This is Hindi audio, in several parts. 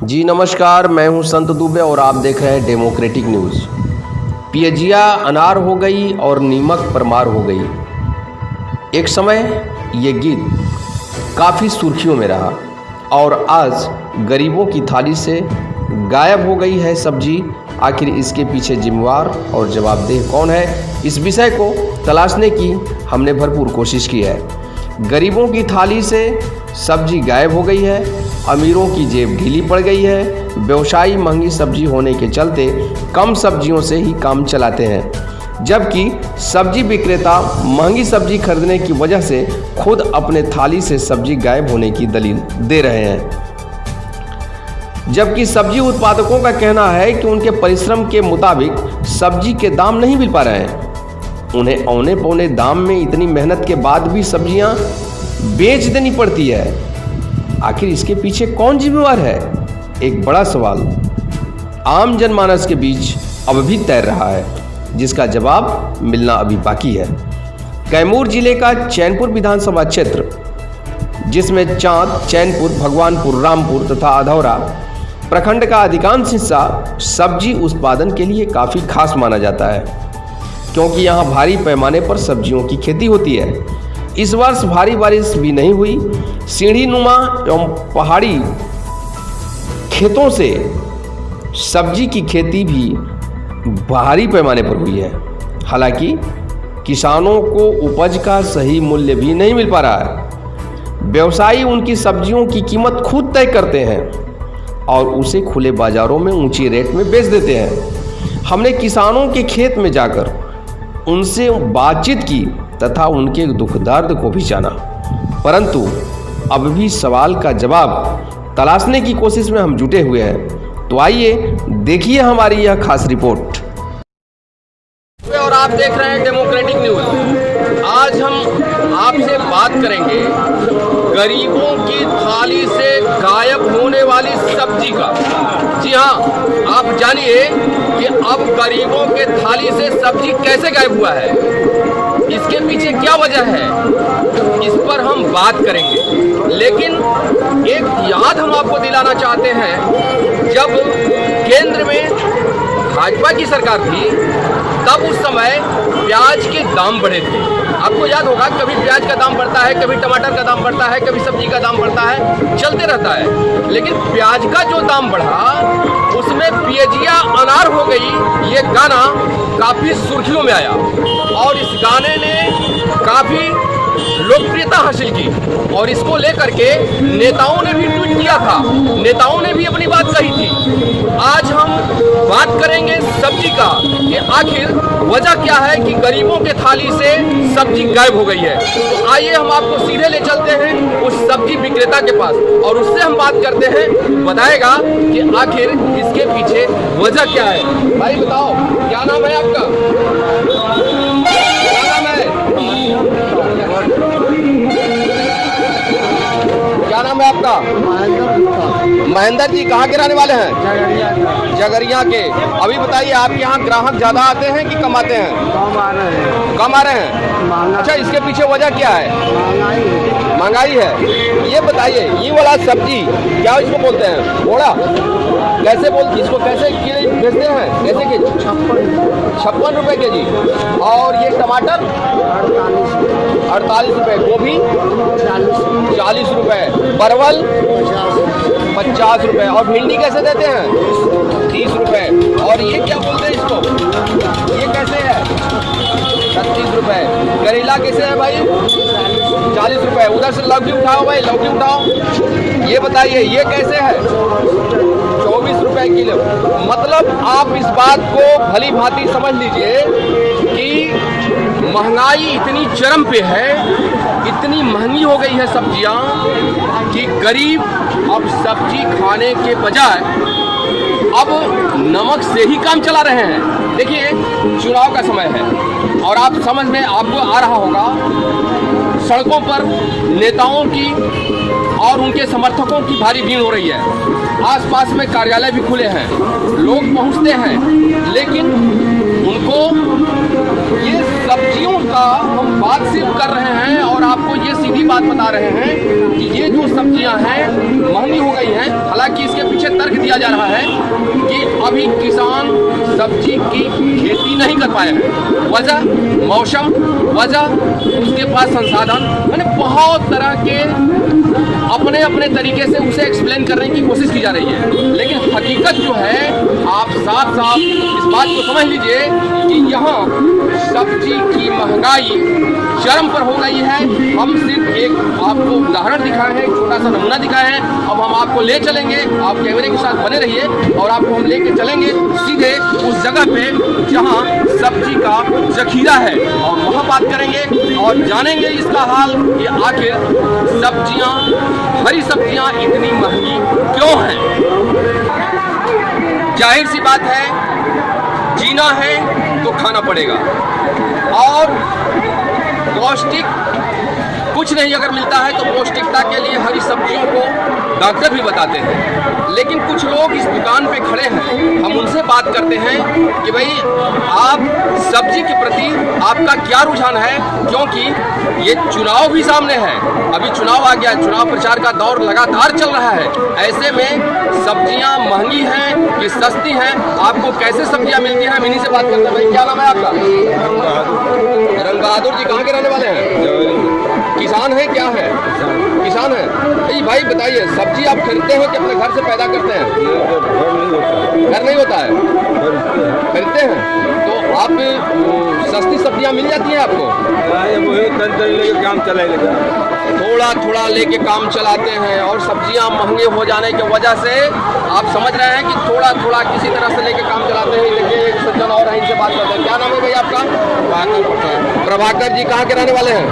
जी नमस्कार, मैं हूं संत दुबे और आप देख रहे हैं डेमोक्रेटिक न्यूज़। पियजिया अनार हो गई और नीमक परमार हो गई। एक समय ये गीत काफ़ी सुर्खियों में रहा और आज गरीबों की थाली से गायब हो गई है सब्जी। आखिर इसके पीछे जिम्मेवार और जवाबदेह कौन है, इस विषय को तलाशने की हमने भरपूर कोशिश की है। गरीबों की थाली से सब्जी गायब हो गई है, अमीरों की जेब ढीली पड़ गई है। व्यवसायी महंगी सब्जी होने के चलते कम सब्जियों से ही काम चलाते हैं, जबकि सब्जी विक्रेता महंगी सब्जी खरीदने की वजह से खुद अपने थाली से सब्जी गायब होने की दलील दे रहे हैं। जबकि सब्जी उत्पादकों का कहना है कि उनके परिश्रम के मुताबिक सब्जी के दाम नहीं मिल पा रहे हैं। उन्हें औने पौने दाम में इतनी मेहनत के बाद भी सब्जियां बेच देनी पड़ती है। आखिर इसके पीछे कौन जिम्मेवार है? एक बड़ा सवाल आम जनमानस के बीच अब भी तैर रहा है, जिसका जवाब मिलना अभी बाकी है। कैमूर जिले का चैनपुर विधानसभा क्षेत्र, जिसमें चांद, चैनपुर, भगवानपुर, रामपुर तथा अधौरा प्रखंड का अधिकांश हिस्सा सब्जी उत्पादन के लिए काफ़ी खास माना जाता है, क्योंकि यहाँ भारी पैमाने पर सब्जियों की खेती होती है। इस वर्ष भारी बारिश भी नहीं हुई। सीढ़ी नुमा एवं पहाड़ी खेतों से सब्जी की खेती भी भारी पैमाने पर हुई है। हालांकि किसानों को उपज का सही मूल्य भी नहीं मिल पा रहा है। व्यवसायी उनकी सब्जियों की कीमत खुद तय करते हैं और उसे खुले बाजारों में ऊंची रेट में बेच देते हैं। हमने किसानों के खेत में जाकर उनसे बातचीत की तथा उनके दुख दर्द को भी जाना, परंतु अब भी सवाल का जवाब तलाशने की कोशिश में हम जुटे हुए हैं। तो आइए देखिए हमारी यह खास रिपोर्ट। और आप देख रहे हैं डेमोक्रेटिक न्यूज़। आज हम आपसे बात करेंगे गरीबों की थाली से गायब होने वाली सब्जी का। जी हाँ, आप जानिए कि अब गरीबों के थाली से सब्जी कैसे गायब हुआ है, इसके पीछे क्या वजह है, इस पर हम बात करेंगे। लेकिन एक याद हम आपको दिलाना चाहते हैं, जब केंद्र में भाजपा की सरकार थी तब उस समय प्याज के दाम बढ़े थे। आपको याद होगा, कभी प्याज का दाम बढ़ता है, कभी टमाटर का दाम बढ़ता है, कभी सब्जी का दाम बढ़ता है, चलते रहता है। लेकिन प्याज का जो दाम बढ़ा उसमें पियजिया अनार हो गई, ये गाना काफ़ी सुर्खियों में आया और इस गाने ने काफ़ी लोकप्रियता हासिल की और इसको लेकर के नेताओं ने भी ट्वीट किया था, नेताओं ने भी अपनी बात कही थी। आज हम बात करेंगे सब्जी का कि आखिर वजह क्या है कि गरीबों के थाली से सब्जी गायब हो गई है। तो आइए हम आपको सीधे ले चलते हैं उस सब्जी विक्रेता के पास और उससे हम बात करते हैं, बताएगा कि आखिर इसके पीछे वजह क्या है। भाई बताओ, क्या नाम है आपका? क्या नाम है आपका? महेंद्र जी। कहाँ के रहने वाले हैं? जगरिया के। अभी बताइए, आपके यहाँ ग्राहक ज़्यादा आते हैं कि कम आते हैं? कम आ रहे हैं। अच्छा, इसके पीछे वजह क्या है? महंगाई है। ये बताइए, ये वाला सब्जी क्या इसको बोलते हैं? बोड़ा कैसे बोलते, इसको कैसे बेचते हैं? कैसे के? 56 रुपये के जी। और ये टमाटर 48 रुपये, गोभी 40 रुपये, परवल 50 रुपये और भिंडी कैसे देते हैं? 30 रुपये। और ये क्या बोलते हैं इसको? ये कैसे है? 36 रुपये। करेला कैसे है भाई? 40 रुपये। उधर से लौकी उठाओ भाई, लौकी उठाओ। ये बताइए, ये कैसे है? 24 रुपये किलो। मतलब आप इस बात को भली भांति समझ लीजिए कि महंगाई इतनी चरम पे है, इतनी महंगी हो गई है सब्जियां कि गरीब अब सब्जी खाने के बजाय अब नमक से ही काम चला रहे हैं। देखिए, चुनाव का समय है और आप समझ में आपको आ रहा होगा, सड़कों पर नेताओं की और उनके समर्थकों की भारी भीड़ हो रही है। आसपास में कार्यालय भी खुले हैं, लोग पहुंचते हैं, लेकिन उनको ये सब्जियों का हम बात सिर्फ कर रहे हैं और आपको ये सीधी बात बता रहे हैं कि ये जो सब्जियां हैं महंगी हो गई हैं। हालांकि इसके पीछे तर्क दिया जा रहा है कि अभी किसान सब्जी की खेती नहीं कर पाए हैं। वजह मौसम, वजह उसके पास संसाधन, मैंने बहुत तरह के अपने अपने तरीके से उसे एक्सप्लेन करने की कोशिश की जा रही है। लेकिन हकीकत जो है, आप साफ साफ इस बात को समझ लीजिए कि यहाँ सब्जी की महंगाई चरम पर हो गई है। हम सिर्फ एक आपको उदाहरण दिखाए हैं, छोटा सा नमूना दिखाए हैं। अब हम आपको ले चलेंगे, आप कैमरे के साथ बने रहिए और आपको हम लेके चलेंगे सीधे उस जगह पे जहाँ सब्जी का जखीरा है और वहाँ बात करेंगे और जानेंगे इसका हाल कि आखिर सब्जियाँ, हरी सब्जियाँ इतनी महंगी क्यों हैं। जाहिर सी बात है, जीना है तो खाना पड़ेगा और पौष्टिक कुछ नहीं अगर मिलता है तो पौष्टिकता के लिए हरी सब्जियों को डॉक्टर भी बताते हैं। लेकिन कुछ लोग इस दुकान पे खड़े हैं, हम उनसे बात करते हैं कि भाई आप सब्जी के प्रति आपका क्या रुझान है, क्योंकि ये चुनाव भी सामने है। अभी चुनाव आ गया, चुनाव प्रचार का दौर लगातार चल रहा है। ऐसे में सब्जियां महंगी हैं कि सस्ती हैं, आपको कैसे सब्जियां मिलती हैं, हम इन्हीं से बात करते हैं। भाई क्या नाम है आपका? रंग बहादुर जी, कहाँ के रहने वाले हैं? किसान है? क्या है? किसान है। भाई बताइए, सब्जी आप खरीदते हो कि अपने घर से पैदा करते हैं? घर नहीं होता है, खरीदते हैं। तो आप सस्ती सब्जियां मिल जाती हैं आपको? काम चलाएगा, थोड़ा थोड़ा लेके काम चलाते हैं और सब्जियां महंगे हो जाने की वजह से आप समझ रहे हैं कि थोड़ा थोड़ा किसी तरह से लेके काम चलाते हैं। देखिए एक सज्जन और है, इनसे बात करते हैं। क्या नाम है भाई आपका? प्रभाकर जी, कहाँ के रहने वाले हैं?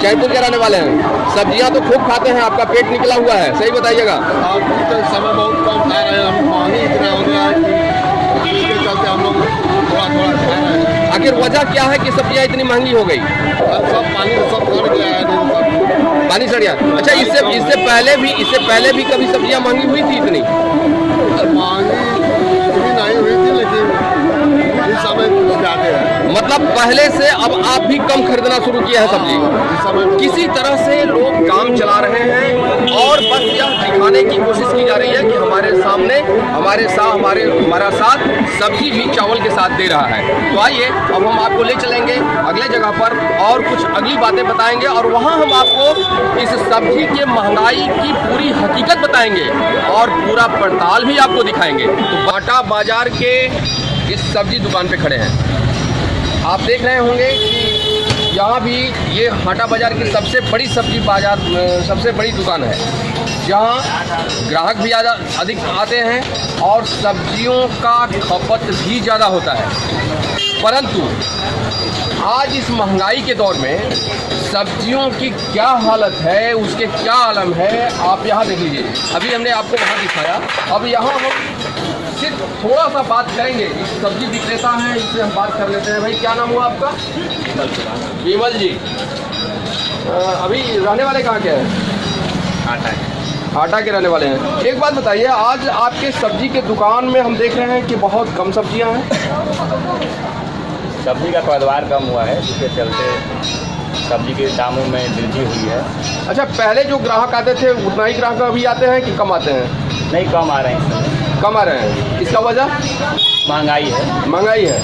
जयपुर के रहने वाले हैं। सब्जियां तो खूब खाते हैं, आपका पेट निकला हुआ है, सही बताइएगा। तो समय बहुत कम खा रहे हैं, हम पानी इतना हो गया है कि इसके चलते हम लोग थोड़ा थोड़ा खा रहे हैं। आखिर वजह क्या है कि सब्जियां इतनी महंगी हो गई? सब पानी सब सड़ गया है, पानी सड़ गया। अच्छा, इससे पहले भी कभी सब्जियां महंगी हुई थी इतनी? महंगी इतनी नहीं हुई थी, लेकिन इस समय ज़्यादा है। मतलब पहले से अब आप भी कम खरीदना शुरू किया है सब्जी। किसी तरह से लोग काम चला रहे हैं और बस यह दिखाने की कोशिश की जा रही है कि हमारे सामने हमारा साथ सब्जी भी चावल के साथ दे रहा है। तो आइए अब हम आपको ले चलेंगे अगले जगह पर और कुछ अगली बातें बताएंगे और वहाँ हम आपको इस सब्जी के महंगाई की पूरी हकीकत बताएंगे और पूरा पड़ताल भी आपको दिखाएंगे। तो बाटा बाजार के इस सब्जी दुकान पे खड़े हैं। आप देख रहे होंगे कि यहाँ भी ये हाटा बाज़ार की सबसे बड़ी सब्जी बाज़ार, सबसे बड़ी दुकान है, जहाँ ग्राहक भी अधिक आते हैं और सब्जियों का खपत भी ज़्यादा होता है। परंतु आज इस महंगाई के दौर में सब्जियों की क्या हालत है, उसके क्या आलम है, आप यहाँ देख लीजिए। अभी हमने आपको वहाँ दिखाया, अब यहाँ हम सिर्फ थोड़ा सा बात करेंगे। सब्जी विक्रेता हैं, इससे हम बात कर लेते हैं। भाई क्या नाम हुआ आपका? विमल जी। अभी रहने वाले कहाँ के हैं? हाटा के रहने वाले हैं। एक बात बताइए, आज आपके सब्जी के दुकान में हम देख रहे हैं कि बहुत कम सब्जियां हैं। सब्जी का पैदावार कम हुआ है, जिसके चलते सब्जी के दामों में वृद्धि हुई है। अच्छा, पहले जो ग्राहक आते थे उतना ही ग्राहक अभी आते हैं कि कम आते हैं? नहीं, कम आ रहे हैं। कम आ रहे हैं। इसका वजह महंगाई है। महंगाई है।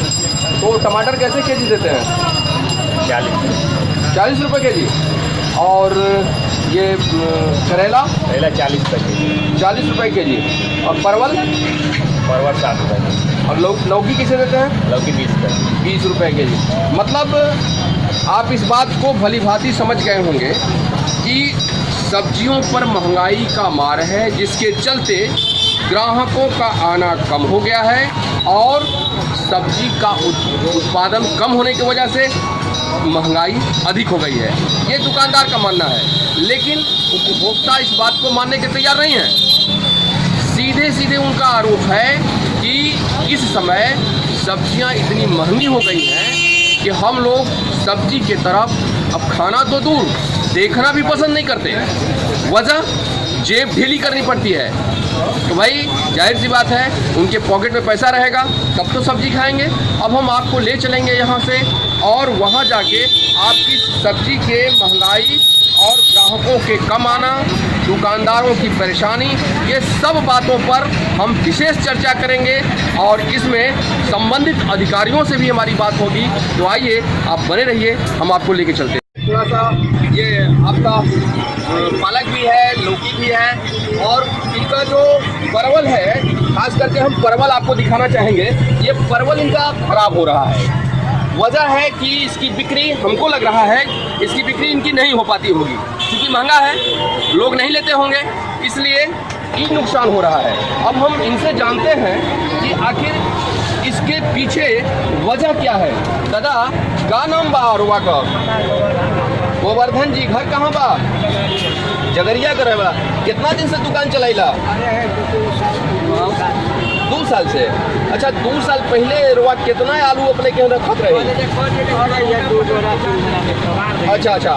तो टमाटर कैसे केजी देते हैं? 40 रुपये केजी। और ये करेला? 40 रुपये केजी। 40 रुपये केजी। और परवल? 60 रुपये। और लौकी किसे देते हैं? लौकी 20 रुपये। 20 रुपये केजी। मतलब आप इस बात को भली भांति समझ गए होंगे कि सब्जियों पर महंगाई का मार है, जिसके चलते ग्राहकों का आना कम हो गया है और सब्जी का उत्पादन कम होने की वजह से महंगाई अधिक हो गई है। ये दुकानदार का मानना है, लेकिन उपभोक्ता इस बात को मानने के तैयार नहीं है। सीधे सीधे उनका आरोप है कि इस समय सब्जियां इतनी महंगी हो गई हैं कि हम लोग सब्जी की तरफ अब खाना तो दूर देखना भी पसंद नहीं करते। वजह जेब ढीली करनी पड़ती है। तो भाई जाहिर सी बात है उनके पॉकेट में पैसा रहेगा तब तो सब्जी खाएंगे। अब हम आपको ले चलेंगे यहाँ से और वहाँ जाके आपकी सब्जी के महंगाई और ग्राहकों के कम आना, दुकानदारों की परेशानी, ये सब बातों पर हम विशेष चर्चा करेंगे और इसमें संबंधित अधिकारियों से भी हमारी बात होगी। तो आइए आप बने रहिए, हम आपको लेके चलते हैं। थोड़ा सा ये आपका पालक भी है, लौकी भी है और इनका जो परवल है, खास करके हम परवल आपको दिखाना चाहेंगे। ये परवल इनका खराब हो रहा है। वजह है कि इसकी बिक्री, हमको लग रहा है इसकी बिक्री इनकी नहीं हो पाती होगी क्योंकि महंगा है, लोग नहीं लेते होंगे, इसलिए ये नुकसान हो रहा है। अब हम इनसे जानते हैं कि आखिर इसके पीछे वजह क्या है। दादा का नाम बा रुआ का? गोवर्धन जी, घर कहाँ बा? जगरिया करे बा। कितना दिन से दुकान चलाइला? 2 साल से। अच्छा, 2 साल पहले रुआ कितना आलू अपने के रखत रहे? अच्छा,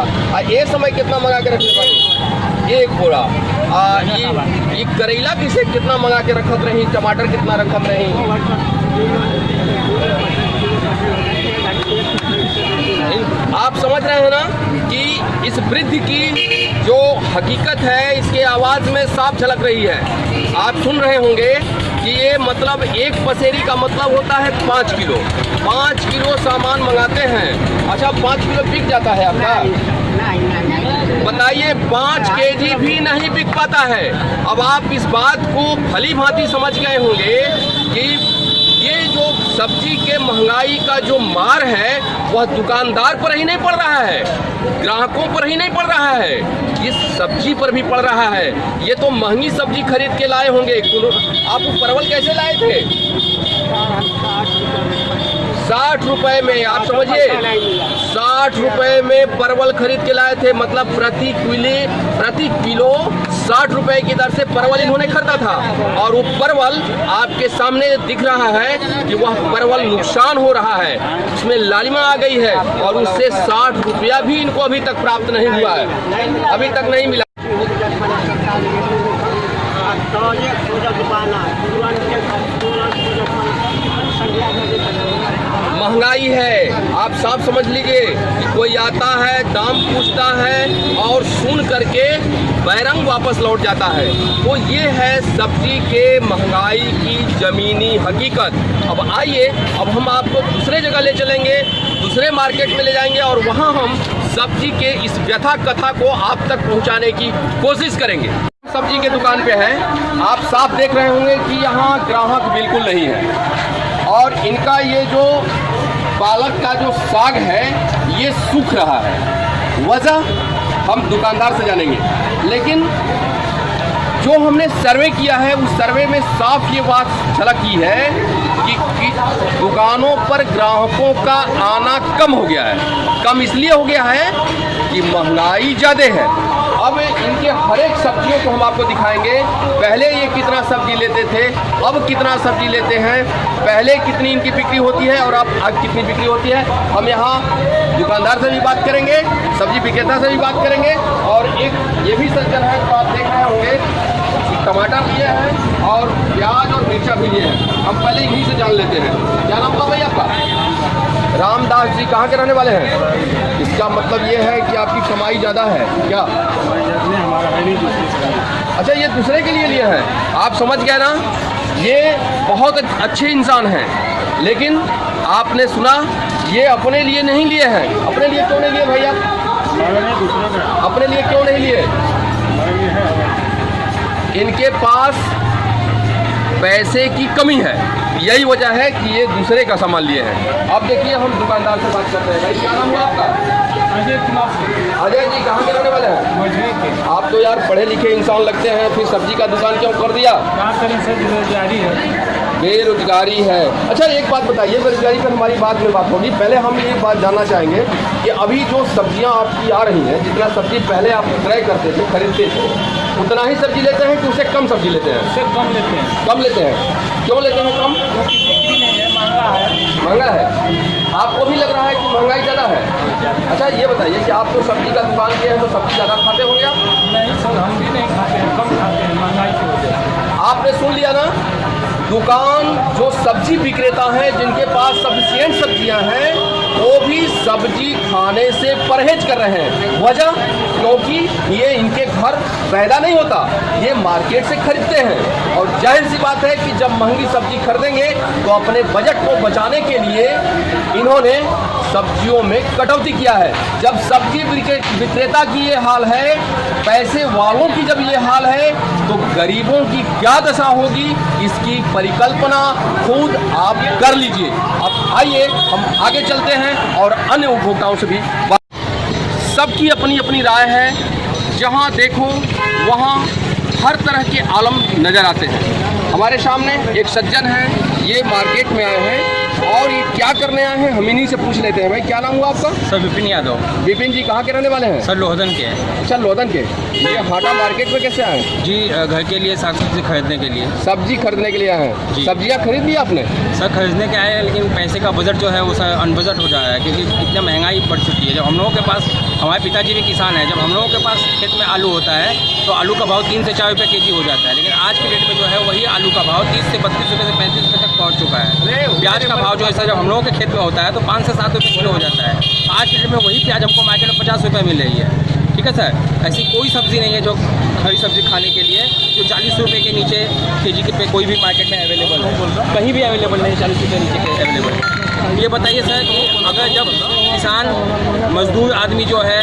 ये समय कितना मंगा के रखले बानी? 1 बोरा। ये करेला किसे कितना मंगा के रखत रही? टमाटर कितना रखत रही? आप समझ रहे हैं ना कि इस वृद्धि की जो हकीकत है इसके आवाज़ में साफ झलक रही है। आप सुन रहे होंगे कि ये मतलब एक पसेरी का मतलब होता है 5 किलो। 5 किलो सामान मंगाते हैं। अच्छा, 5 किलो बिक जाता है आपका? बताइए, 5 केजी भी नहीं बिक पाता है। अब आप इस बात को भली भांति समझ गए होंगे कि ये जो सब्जी के महंगाई का जो मार है वह दुकानदार पर ही नहीं पड़ रहा है, ग्राहकों पर ही नहीं पड़ रहा है, ये सब्जी पर भी पड़ रहा है। ये तो महंगी सब्जी खरीद के लाए होंगे। आप परवल कैसे लाए थे? 60 रुपए में। आप समझिए, 60 रुपए में परवल खरीद के लाए थे। मतलब प्रति किलो 60 रुपए की दर से परवल इन्होंने खरीदा था और वो परवल आपके सामने दिख रहा है कि वह परवल नुकसान हो रहा है, उसमें लालिमा आ गई है और उससे 60 रुपया भी इनको अभी तक प्राप्त नहीं हुआ है, अभी तक नहीं मिला। महंगाई है, आप साफ समझ लीजिए कि कोई आता है, दाम पूछता है और सुन करके बैरंग वापस लौट जाता है। तो ये है सब्जी के महंगाई की ज़मीनी हकीकत। अब आइए, अब हम आपको दूसरे जगह ले चलेंगे, दूसरे मार्केट में ले जाएंगे और वहाँ हम सब्जी के इस व्यथा कथा को आप तक पहुँचाने की कोशिश करेंगे। सब्जी के दुकान पे है, आप साफ देख रहे होंगे कि यहाँ ग्राहक बिल्कुल नहीं है और इनका ये जो पालक का जो साग है ये सूख रहा है। वजह हम दुकानदार से जानेंगे, लेकिन जो हमने सर्वे किया है उस सर्वे में साफ ये बात झलकी है कि दुकानों पर ग्राहकों का आना कम हो गया है। कम इसलिए हो गया है कि महंगाई ज़्यादा है। अब इनके हर एक सब्जियों को हम आपको दिखाएंगे। पहले ये कितना सब्जी लेते थे, अब कितना सब्जी लेते हैं, पहले कितनी इनकी बिक्री होती है और अब कितनी बिक्री होती है। हम यहाँ दुकानदार से भी बात करेंगे, सब्जी विक्रेता से भी बात करेंगे और एक ये भी सज्जन है तो आप देख रहे होंगे टमाटर लिए हैं और प्याज और मिर्चा भी लिए हैं। हम पहले इन्हीं से जान लेते हैं। क्या नाम था भाई आपका? रामदास जी, कहाँ के रहने वाले हैं? इसका मतलब ये है कि आपकी कमाई ज़्यादा है क्या? अच्छा, ये दूसरे के लिए हैं। आप समझ गए ना, ये बहुत अच्छे इंसान हैं, लेकिन आपने सुना ये अपने लिए नहीं लिए हैं। अपने लिए क्यों नहीं लिए भाई आप? अपने लिए क्यों नहीं लिए? इनके पास पैसे की कमी है, यही वजह है कि ये दूसरे का सामान लिए हैं। अब देखिए, हम दुकानदार से बात करते हैं। भाई क्या नाम है आपका? अजय कुमार। अजय जी, कहाँ के रहने वाले हैं? आप तो यार पढ़े लिखे इंसान लगते हैं, फिर सब्जी का दुकान क्यों कर दिया? बेरोजगारी है। बेरोजगारी है। अच्छा, एक बात बताइए, बेरोजगारी पर हमारी बाद में बात होगी। पहले हम ये बात जानना चाहेंगे कि अभी जो सब्जियां आपकी आ रही हैं, जितना सब्जी पहले आप क्रय करते थे, खरीदते थे, उतना ही सब्जी लेते हैं कि उससे कम सब्जी लेते हैं? उससे कम लेते हैं। कम लेते हैं। क्यों लेते हैं कम? बिक्री नहीं है, महंगा महंगा है, आपको भी लग रहा है कि महंगाई ज़्यादा है। अच्छा ये बताइए कि आप तो सब्जी का दुकान के हैं तो सब्जी ज़्यादा खाते होंगे आप? नहीं सर, हम भी नहीं खाते हैं, कम खाते हैं महंगाई की वजह से। आपने सुन लिया ना, दुकान जो सब्जी विक्रेता हैं जिनके पास सफिशिएंट सब्जियां हैं वो भी सब्जी खाने से परहेज कर रहे हैं। वजह क्योंकि ये इनके घर पैदा नहीं होता, ये मार्केट से खरीदते हैं। और जाहिर सी बात है कि जब महंगी सब्जी खरीदेंगे तो अपने बजट को बचाने के लिए इन्होंने सब्जियों में कटौती किया है। जब सब्जी विक्रेता की ये हाल है, पैसे वालों की जब ये हाल है, तो गरीबों की क्या दशा होगी इसकी परिकल्पना खुद आप कर लीजिए। अब आइए हम आगे चलते हैं और अन्य उपभोक्ताओं से भी बात। सबकी अपनी अपनी राय है, जहां देखो वहां हर तरह के आलम नज़र आते हैं। हमारे सामने एक सज्जन हैं, ये मार्केट में आए हैं और ये क्या करने आए हैं हम इन्हीं से पूछ लेते हैं। भाई क्या नाम हुआ आपका? सर विपिन यादव। विपिन जी कहाँ के रहने वाले हैं? सर लोहदन के हैं। अच्छा लोहदन के। ये हाटा मार्केट में कैसे आए? जी घर के लिए साग सब्जी खरीदने के लिए। सब्जी खरीदने के लिए आए हैं। जी। सब्जियाँ खरीद ली आपने? सर खरीदने के आए हैं, लेकिन पैसे का बजट जो है वो सर अनबजट हो जाता है, क्योंकि इतना महंगाई बढ़ चुकी है। जब हम लोगों के पास, हमारे पिताजी भी किसान हैं, जब हम लोगों के पास खेत में आलू होता है तो आलू का भाव 3 से 4 रुपये केजी हो जाता है, लेकिन आज के डेट में जो है वही आलू का भाव 30 से 32 रुपये से 35 रुपये तक पहुँच चुका है। प्याज का भाव जो है सर जब हम लोगों के खेत में होता है तो 5 से 7 रुपये किलो हो जाता है। आज के डेट में वही प्याज हमको मार्केट में 50 रुपये मिल रही है। ठीक है सर, ऐसी कोई सब्ज़ी नहीं है जो हरी सब्ज़ी खाने के लिए जो 40 रुपये के नीचे केजी के पे कोई भी मार्केट में अवेलेबल है, कहीं भी अवेलेबल नहीं, 40 रुपये नीचे के अवेलेबल है। ये बताइए सर कि अगर जब किसान मजदूर आदमी जो है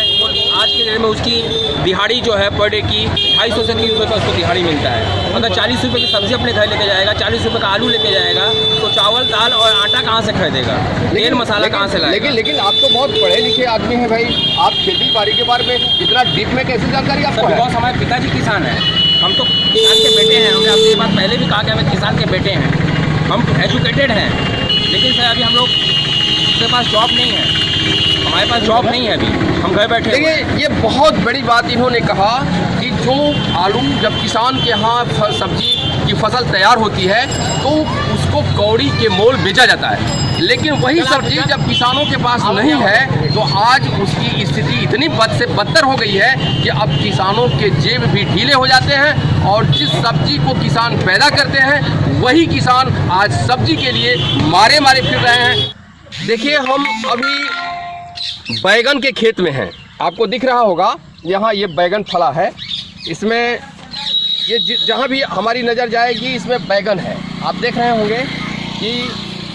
आज के डेट में उसकी दिहाड़ी जो है पर डे की 250 से 3 रुपये का उसको दिहाड़ी मिलता है। अगर 40 रुपये की सब्ज़ी अपने घर लेके जाएगा, 40 रुपये का आलू लेके जाएगा, तो चावल दाल और आटा कहाँ से खरीदेगा? तेल मसाला कहाँ से लाएगा? लेकिन आप तो बहुत पढ़े लिखे आदमी हैं भाई, आप खेती बाड़ी के बारे में इतना डीप में कैसे जानकारी आपको है? बिकॉज हमारे पिताजी किसान हैं, हम तो किसान के बेटे हैं। हमने आपसे ये बात पहले भी कहा कि हमें किसान के बेटे हैं, हम एजुकेटेड हैं, लेकिन सर अभी हम लोग के पास जॉब नहीं है, हमारे पास जॉब नहीं है, अभी हम घर बैठे। देखिए ये बहुत बड़ी बात इन्होंने कहा कि जो आलू जब किसान के यहाँ सब्जी की फसल तैयार होती है तो उसको कौड़ी के मोल बेचा जाता है, लेकिन वही सब्जी जब किसानों के पास नहीं है तो आज उसकी स्थिति इतनी बद से बदतर हो गई है कि अब किसानों के जेब भी ढीले हो जाते हैं और जिस सब्जी को किसान पैदा करते हैं वही किसान आज सब्जी के लिए मारे मारे फिर रहे हैं। देखिए हम अभी बैगन के खेत में हैं, आपको दिख रहा होगा यहाँ ये बैगन फला है, इसमें ये जहाँ भी हमारी नज़र जाएगी इसमें बैगन है। आप देख रहे होंगे कि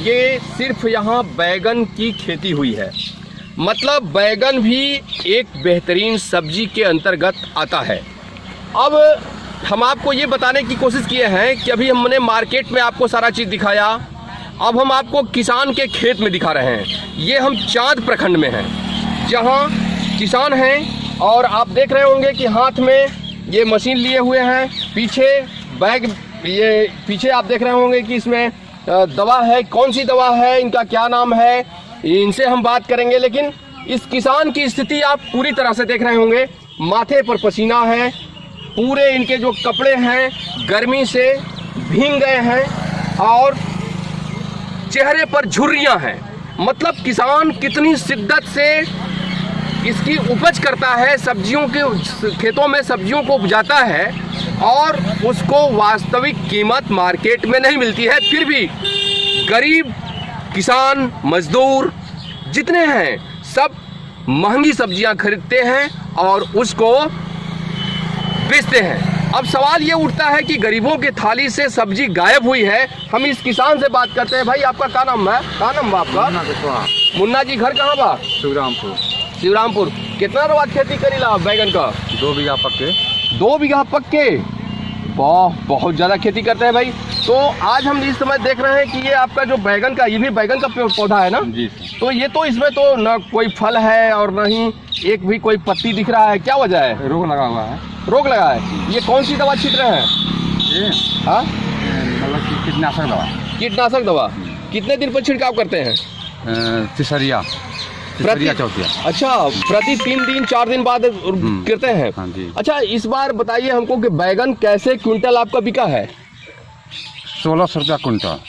ये सिर्फ यहाँ बैगन की खेती हुई है, मतलब बैगन भी एक बेहतरीन सब्जी के अंतर्गत आता है। अब हम आपको ये बताने की कोशिश किए हैं कि अभी हमने मार्केट में आपको सारा चीज़ दिखाया, अब हम आपको किसान के खेत में दिखा रहे हैं। ये हम चाँद प्रखंड में हैं जहाँ किसान हैं और आप देख रहे होंगे कि हाथ में ये मशीन लिए हुए हैं, पीछे बैग, ये पीछे आप देख रहे होंगे कि इसमें दवा है, कौन सी दवा है, इनका क्या नाम है, इनसे हम बात करेंगे। लेकिन इस किसान की स्थिति आप पूरी तरह से देख रहे होंगे, माथे पर पसीना है, पूरे इनके जो कपड़े हैं गर्मी से भीग गए हैं और चेहरे पर झुर्रियां हैं। मतलब किसान कितनी शिद्दत से इसकी उपज करता है, सब्जियों के खेतों में सब्जियों को उपजाता है और उसको वास्तविक कीमत मार्केट में नहीं मिलती है, फिर भी गरीब किसान मजदूर जितने हैं सब महंगी सब्जियां खरीदते हैं और उसको बेचते हैं। अब सवाल ये उठता है कि गरीबों की थाली से सब्जी गायब हुई है। हम इस किसान से बात करते हैं। भाई आपका क्या नाम है? क्या नाम बा आपका? मुन्ना जी, घर कहाँ बा? शिवरामपुर। शिवरामपुर। कितना रवा खेती करीला बैगन का? 2 बीघा पक्के। 2 बीघा पक्के? वाह, बहुत ज़्यादा खेती करते हैं भाई। तो आज हम इस समय देख रहे हैं कि ये आपका जो बैगन का, ये भी बैगन का पौधा है ना जी। तो ये तो इसमें तो ना कोई फल है और ना ही एक भी कोई पत्ती दिख रहा है, क्या वजह है? रोग लगा हुआ है। रोग लगा है। ये कौन सी दवा छीट रहे हैं? ये हाँ, मतलब कीटनाशक दवा। कीटनाशक दवा। कितने दिन पर छिड़काव करते हैं? तीसरिया चौथिया। अच्छा, प्रति 3 दिन 4 दिन बाद करते हैं? हाँ जी। अच्छा, इस बार बताइए हमको कि बैगन कैसे क्विंटल आपका बिका है? 1600 रुपया कुंटल।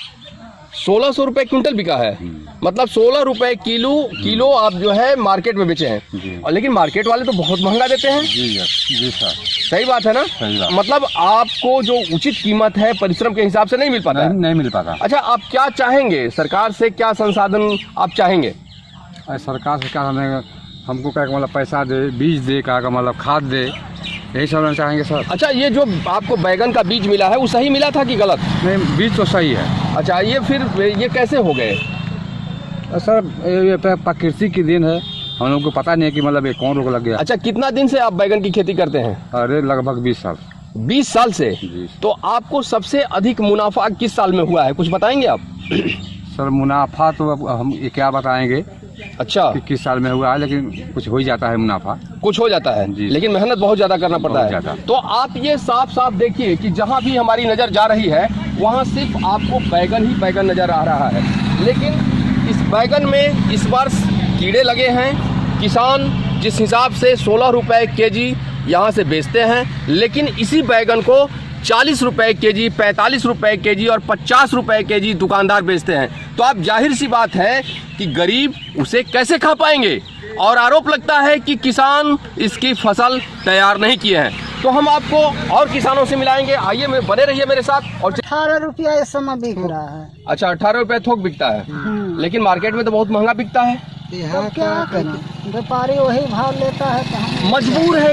1600 रुपए क्विंटल बिका है। मतलब 16 रुपए किलो आप जो है मार्केट में बेचे हैं। और लेकिन मार्केट वाले तो बहुत महंगा देते हैं। जी सर, सही बात है ना? सही बात। मतलब आपको जो उचित कीमत है परिश्रम के हिसाब से नहीं मिल पाता है। नहीं मिल पाता। अच्छा, आप क्या चाहेंगे सरकार से, क्या संसाधन आप चाहेंगे? सरकार से क्या हमें, हमको क्या मतलब पैसा दे, बीज दे, क्या मतलब खाद दे, यही सब हम चाहेंगे सर। अच्छा, ये जो आपको बैगन का बीज मिला है वो सही मिला था कि गलत? नहीं, बीज तो सही है। अच्छा, ये फिर ये कैसे हो गए? सर ये प्रकृति की देन है, हम लोग को पता नहीं है कि मतलब ये कौन रोग लग गया। अच्छा, कितना दिन से आप बैगन की खेती करते हैं? अरे लगभग 20 साल। 20 साल से? जी। तो आपको सबसे अधिक मुनाफा किस साल में हुआ है, कुछ बताएंगे आप? सर मुनाफा तो अब हम ये क्या बताएंगे अच्छा, कि किस साल में हुआ है, लेकिन कुछ हो ही जाता है मुनाफा। कुछ हो जाता है जी। लेकिन मेहनत बहुत ज्यादा करना पड़ता बहुत है। ज़्यादा। तो आप ये साफ साफ देखिए कि जहाँ भी हमारी नज़र जा रही है वहाँ सिर्फ आपको बैगन ही बैगन नज़र आ रहा है। लेकिन इस बैगन में इस वर्ष कीड़े लगे हैं। किसान जिस हिसाब से 16 रुपए केजी यहाँ से बेचते हैं, लेकिन इसी बैगन को 40 रुपए केजी, 45 रुपए केजी और 50 रुपए केजी दुकानदार बेचते हैं। तो आप जाहिर सी बात है कि गरीब उसे कैसे खा पाएंगे। और आरोप लगता है कि किसान इसकी फसल तैयार नहीं किए हैं। तो हम आपको और किसानों से मिलाएंगे, आइए बने रहिए मेरे साथ। और 18 रुपया इस समय बिक रहा है। अच्छा, 18 रुपए थोक बिकता है, लेकिन मार्केट में तो बहुत महंगा बिकता है। तो क्या करें, व्यापारी वही भाव लेता है तो हम मजबूर है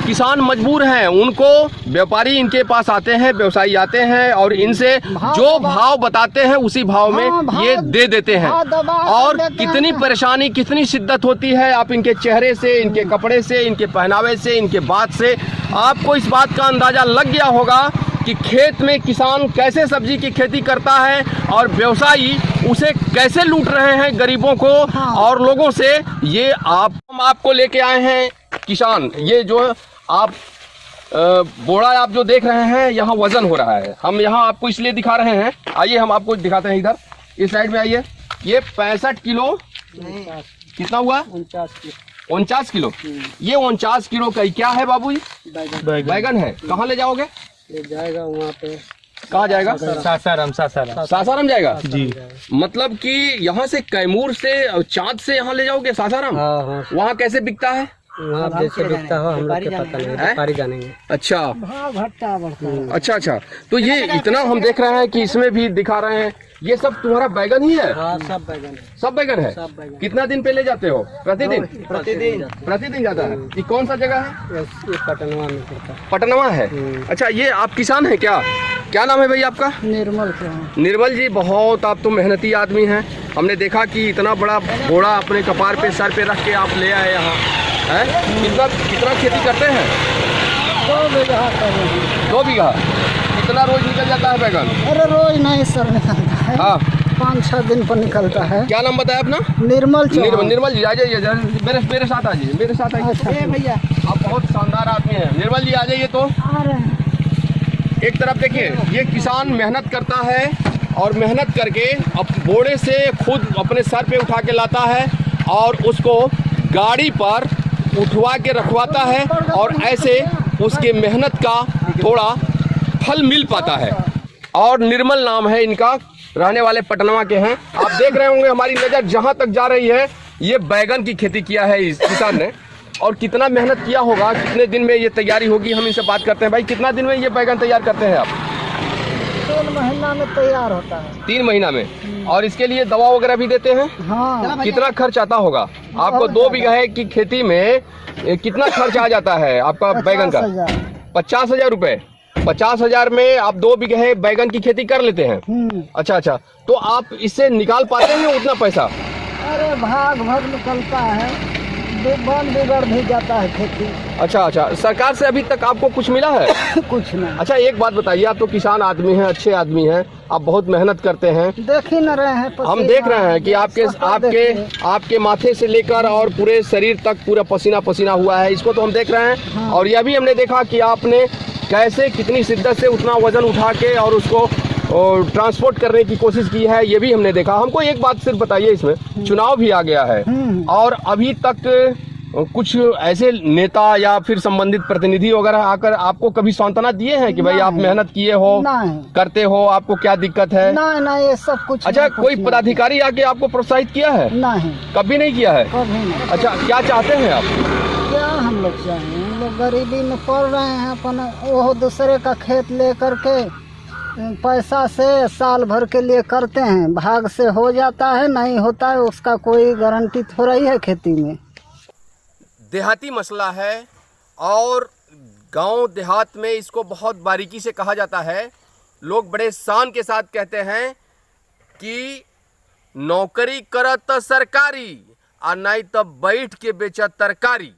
किसान मजबूर हैं। उनको व्यापारी इनके पास आते हैं, व्यवसायी आते हैं और इनसे जो भाव बताते हैं उसी भाव में ये दे देते हैं। और कितनी परेशानी, कितनी शिद्दत होती है, आप इनके चेहरे से, इनके कपड़े से, इनके पहनावे से, इनके बात से आपको इस बात का अंदाजा लग गया होगा कि खेत में किसान कैसे सब्जी की खेती करता है और व्यवसायी उसे कैसे लूट रहे हैं गरीबों को और लोगों से। ये हम आपको लेके आए हैं किसान। ये जो आप बोड़ा आप जो देख रहे हैं यहाँ वजन हो रहा है। हम यहाँ आपको इसलिए दिखा रहे हैं, आइए हम आपको दिखाते हैं। इधर इस साइड में आइए। ये 65 किलो कितना हुआ? 49 किलो। ये 49 किलो का क्या है बाबू जी? बैगन है। कहाँ ले जाओगे? ले जाएगा वहाँ पे। कहाँ जाएगा? सासाराम जाएगा जी। मतलब कि यहाँ से कैमूर से, चाँद से यहाँ ले जाओगे सासाराम? वहाँ कैसे बिकता है? वहाँ जैसे बिकता हो हम लोग के पता नहीं, व्यापारी जानेंगे। अच्छा, भाव घटता बढ़ता है। अच्छा। तो ये इतना हम देख रहे हैं कि इसमें भी दिखा रहे हैं, ये सब तुम्हारा बैगन ही है? हाँ, सब बैगन है। सब बैगन है। सब बैगन। कितना दिन पे ले जाते हो? प्रतिदिन प्रतिदिन जाता है। ये कौन सा जगह है? ये पटनवा में पड़ता है। पटनवा है। अच्छा, ये आप किसान हैं क्या? क्या नाम है भाई आपका? निर्मल के हैं। निर्मल जी, बहुत आप तो मेहनती आदमी हैं। हमने देखा कि इतना बड़ा घोड़ा अपने कपार पे, सर पे रख के आप ले आए यहाँ है। कितना खेती करते हैं? 2 बीघा कर रहे हैं। 2 बीघा। कितना रोज निकल जाता है बैगन? अरे रोज नहीं सर, निकलता है। हाँ, 5-6 दिन पर निकलता है। क्या नाम बताया अपना? निर्मल चौहान। निर्मल जी आ जाइए, मेरे साथ आ जाइए, मेरे साथ आइए। अच्छा भैया, आप बहुत शानदार आदमी हैं। निर्मल जी आ जाइए। तो आ रहे हैं। एक तरफ देखिए, ये किसान मेहनत करता है और मेहनत करके अब बोड़े से खुद अपने सर पे उठा के लाता है और उसको गाड़ी पर उठवा के रखवाता है और ऐसे उसके मेहनत का थोड़ा फल मिल पाता है। और निर्मल नाम है इनका, रहने वाले पटनवा के हैं। आप देख रहे होंगे हमारी नज़र जहाँ तक जा रही है, ये बैगन की खेती किया है इस किसान ने। और कितना मेहनत किया होगा, कितने दिन में ये तैयारी होगी, हम इनसे बात करते हैं। भाई, कितना दिन में ये बैगन तैयार करते हैं आप? 3 महीना में तैयार होता है। 3 महीना में। और इसके लिए दवा वगैरह भी देते हैं? हाँ। कितना खर्च आता होगा आपको? 2 बीघा की खेती में कितना खर्च आ जाता है आपका बैगन का? 50,000 रुपए। 50,000 में आप 2 बीघे बैगन की खेती कर लेते हैं। अच्छा। तो आप इससे निकाल पाते हैं उतना पैसा? अरे भाग निकलता है, बन बिगड़ भी जाता है खेती। अच्छा। सरकार से अभी तक आपको कुछ मिला है? कुछ नहीं। अच्छा, एक बात बताइए, आप तो किसान आदमी हैं, अच्छे आदमी हैं, आप बहुत मेहनत करते हैं। देख ही न रहे हैं। हम देख रहे हैं कि आपके माथे से लेकर और पूरे शरीर तक पूरा पसीना पसीना हुआ है, इसको तो हम देख रहे हैं। हाँ। और यह भी हमने देखा कि आपने कैसे कितनी शिद्दत से उतना वजन उठा के और उसको ट्रांसपोर्ट करने की कोशिश की है, ये भी हमने देखा। हमको एक बात सिर्फ बताइए, इसमें चुनाव भी आ गया है और अभी तक कुछ ऐसे नेता या फिर संबंधित प्रतिनिधि वगैरह आकर आपको कभी सांत्वना दिए हैं कि भाई आप मेहनत किए हो, नहीं करते हो, आपको क्या दिक्कत है? नहीं, ये सब कुछ अच्छा, नहीं, कुछ कोई नहीं। पदाधिकारी आके आपको प्रोत्साहित किया है? नहीं, कभी नहीं किया है। कभी नहीं। अच्छा, क्या चाहते हैं आप? क्या हम लोग चाहें, हम लोग गरीबी में पड़ रहे हैं, अपन वो दूसरे का खेत ले करके पैसा से साल भर के लिए करते हैं, भाग से हो जाता है, नहीं होता है, उसका कोई गारंटी थोड़ा ही है खेती में। देहाती मसला है और गांव देहात में इसको बहुत बारीकी से कहा जाता है। लोग बड़े शान के साथ कहते हैं कि नौकरी करत सरकारी और नहीं तब बैठ के बेचा तरकारी।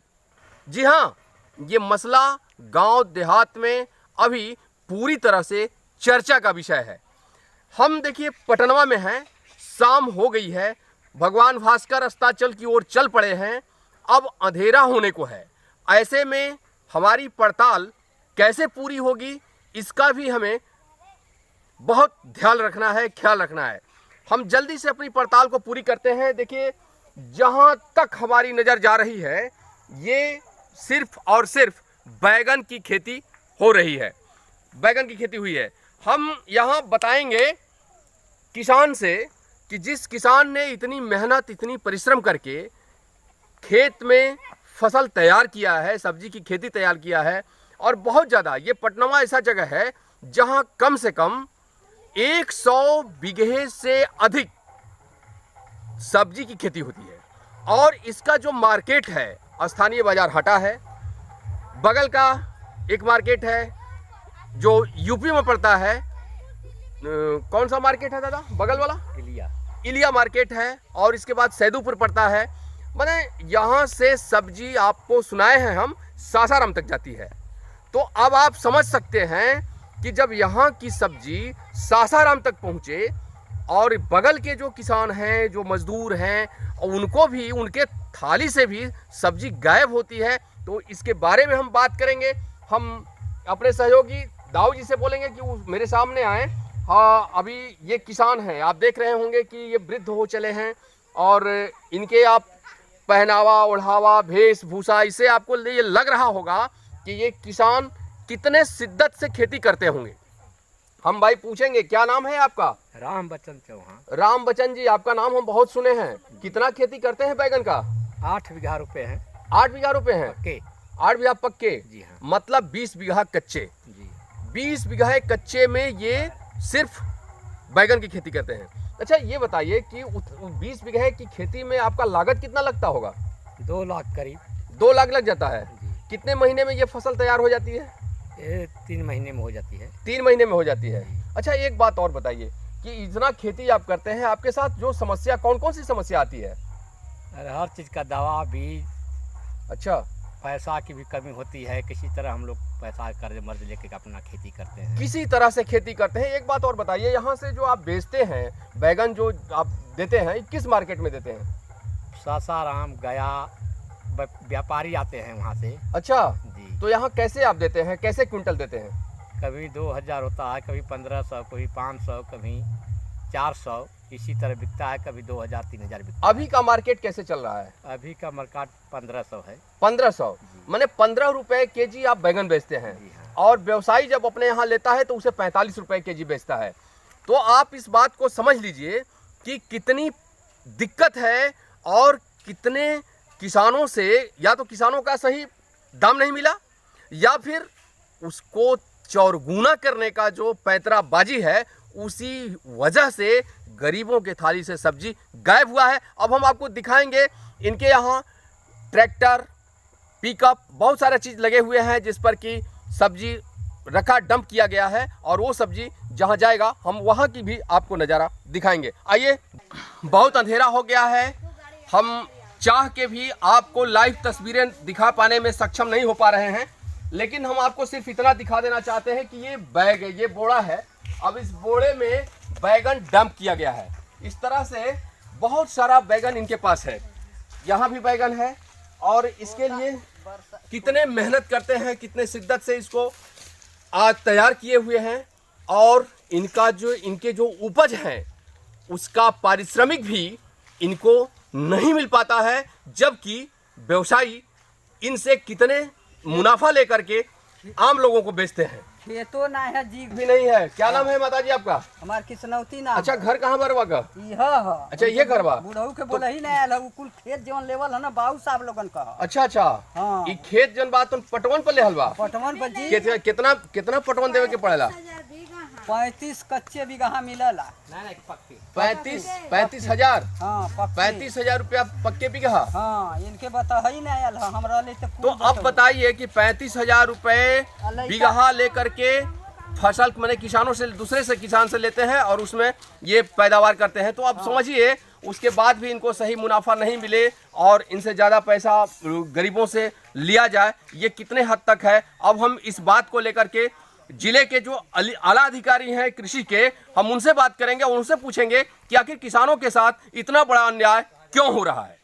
जी हाँ, ये मसला गांव देहात में अभी पूरी तरह से चर्चा का विषय है। हम देखिए पटनवा में हैं, शाम हो गई है, भगवान भास्कर अस्ताचल की ओर चल पड़े हैं, अब अंधेरा होने को है। ऐसे में हमारी पड़ताल कैसे पूरी होगी इसका भी हमें बहुत ध्यान रखना है, ख्याल रखना है। हम जल्दी से अपनी पड़ताल को पूरी करते हैं। देखिए, जहाँ तक हमारी नज़र जा रही है ये सिर्फ और सिर्फ बैगन की खेती हो रही है, बैगन की खेती हुई है। हम यहाँ बताएंगे किसान से कि जिस किसान ने इतनी मेहनत, इतनी परिश्रम करके खेत में फसल तैयार किया है, सब्जी की खेती तैयार किया है, और बहुत ज़्यादा, ये पटनवा ऐसा जगह है जहाँ कम से कम 100 बीघे से अधिक सब्जी की खेती होती है। और इसका जो मार्केट है, स्थानीय बाजार हटा है, बगल का एक मार्केट है जो यूपी में पड़ता है। कौन सा मार्केट है दादा बगल वाला? इलिया मार्केट है, और इसके बाद सैदुपुर पड़ता है। मैंने यहाँ से सब्जी आपको सुनाए हैं हम, सासाराम तक जाती है। तो अब आप समझ सकते हैं कि जब यहाँ की सब्जी सासाराम तक पहुँचे और बगल के जो किसान हैं, जो मजदूर हैं, और उनको भी, उनके थाली से भी सब्जी गायब होती है, तो इसके बारे में हम बात करेंगे। हम अपने सहयोगी दाऊ जी से बोलेंगे कि वो मेरे सामने आए। हाँ, अभी ये किसान हैं, आप देख रहे होंगे कि ये वृद्ध हो चले हैं, और इनके आप पहनावा, ओढ़ावा, वेशभूषा, इससे आपको ये लग रहा होगा कि ये किसान कितने शिद्दत से खेती करते होंगे। हम भाई पूछेंगे, क्या नाम है आपका? राम बच्चन चौहान। राम बच्चन जी, आपका नाम हम बहुत सुने हैं। कितना खेती करते हैं बैगन का? 8 बीघा रुपए हैं। 8 बीघा रुपए हैं पक्के? 8 बीघा पक्के? जी हाँ। मतलब 20 बीघा कच्चे। जी। 20 बीघा कच्चे में ये सिर्फ बैगन की खेती करते हैं। अच्छा, ये बताइए कि 20 बीघे की खेती में आपका लागत कितना लगता होगा? 2 लाख करीब। 2 लाख लग जाता है। जी। कितने महीने में ये फसल तैयार हो जाती है? ये 3 महीने में हो जाती है। 3 महीने में हो जाती है। अच्छा, एक बात और बताइए कि इतना खेती आप करते हैं, आपके साथ जो समस्या, कौन कौन सी समस्या आती है? अरे हर चीज़ का दवा, बीज, अच्छा, पैसा की भी कमी होती है। किसी तरह हम लोग पैसा कर्ज मर्ज लेके अपना खेती करते हैं। किसी तरह से खेती करते हैं। एक बात और बताइए, यहाँ से जो आप बेचते हैं बैगन, जो आप देते हैं, किस मार्केट में देते हैं? सासाराम, गया, व्यापारी आते हैं वहाँ से। अच्छा जी। तो यहाँ कैसे आप देते हैं, कैसे क्विंटल देते हैं? कभी 2000 होता है, कभी 1500, कभी 500, कभी 400, इसी तरह बिकता है। कभी 2000 3000 बिकता है। अभी का मार्केट कैसे चल रहा है? अभी का मार्केट 1500 है। 1500, माने 15 रुपए केजी आप बैगन बेचते हैं। जी हाँ। और व्यवसायी जब अपने यहाँ लेता है तो उसे 45 रुपए केजी बेचता है। तो आप इस बात को समझ लीजिए कि कितनी दिक्कत है, और कितने किसानों से या तो किसानों का सही दाम नहीं मिला, या फिर उसको चौरगुना करने का जो पैंतराबाजी है, उसी वजह से गरीबों के थाली से सब्जी गायब हुआ है। अब हम आपको दिखाएंगे, इनके यहाँ ट्रैक्टर, पिकअप, बहुत सारे चीज़ लगे हुए हैं जिस पर कि सब्जी रखा, डंप किया गया है, और वो सब्जी जहाँ जाएगा हम वहाँ की भी आपको नज़ारा दिखाएंगे। आइए, बहुत अंधेरा हो गया है, हम चाह के भी आपको लाइव तस्वीरें दिखा पाने में सक्षम नहीं हो पा रहे हैं, लेकिन हम आपको सिर्फ इतना दिखा देना चाहते हैं कि ये बैग है, ये बोरा है। अब इस बोरे में बैगन डंप किया गया है। इस तरह से बहुत सारा बैगन इनके पास है। यहाँ भी बैगन है, और इसके लिए कितने मेहनत करते हैं, कितने शिद्दत से इसको आज तैयार किए हुए हैं, और इनके जो उपज है उसका पारिश्रमिक भी इनको नहीं मिल पाता है, जबकि व्यवसायी इनसे कितने मुनाफा लेकर के आम लोगों को बेचते हैं। खेतो ना है जी भी नहीं है। क्या नाम है माताजी आपका? हमार किसनौती ना। अच्छा, घर कहाँ बरवा का? यह है। अच्छा, ये घर बा। बुढ़ऊ के बोला ही नहीं आयल है, कुल खेत जवन लेवल है ना बाबू साहब लोगन का। अच्छा अच्छा, हाँ। ई खेत जन बात तुम पटवन पर लेहल बा। पटवन पर जी कितना कितना पटवन देवे के पड़ेला? 35 कच्चे बीघा मिलला। 35,000। हाँ 35,000 रुपया पक्के बीघा। हाँ, इनके बता ही नहीं आयल है, हमरा ले तो अब बताइए कि 35,000 रुपए बीघा लेकर के फसल मैंने किसानों से दूसरे से किसान से लेते हैं और उसमें ये पैदावार करते हैं। तो अब समझिए उसके बाद भी इनको सही मुनाफा नहीं मिले और इनसे ज़्यादा पैसा गरीबों से लिया जाए, ये कितने हद तक है। अब हम इस बात को लेकर के जिले के जो आला अधिकारी हैं कृषि के, हम उनसे बात करेंगे और उनसे पूछेंगे कि आखिर किसानों के साथ इतना बड़ा अन्याय क्यों हो रहा है।